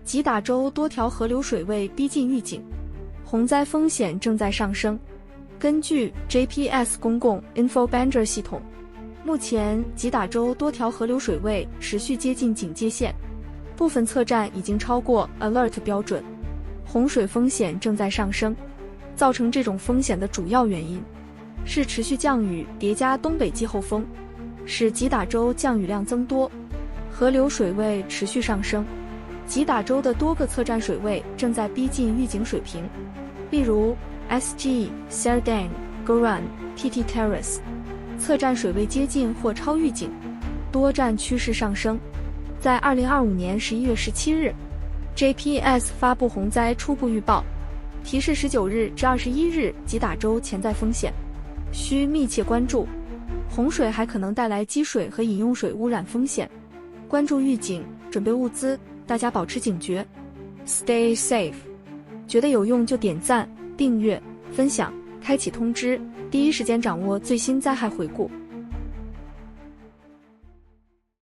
吉打州多条河流水位逼近预警，洪灾风险正在上升。根据 JPS 公共 InfoBanger 系统，目前吉打州多条河流水位持续接近警戒线，部分测站已经超过 Alert 标准，洪水风险正在上升。造成这种风险的主要原因是持续降雨叠加东北季候风，使吉打州降雨量增多，河流水位持续上升。吉打州的多个测站水位正在逼近预警水平，例如 SG Serdang、Goran、TT Terrace 测站水位接近或超预警，多站趋势上升。在2025年11月17日 ，JPS 发布洪灾初步预报，提示19日至21日吉打州潜在风险，需密切关注。洪水还可能带来积水和饮用水污染风险，关注预警，准备物资，大家保持警觉 ，Stay safe。觉得有用就点赞、订阅、分享，开启通知，第一时间掌握最新灾害回顾。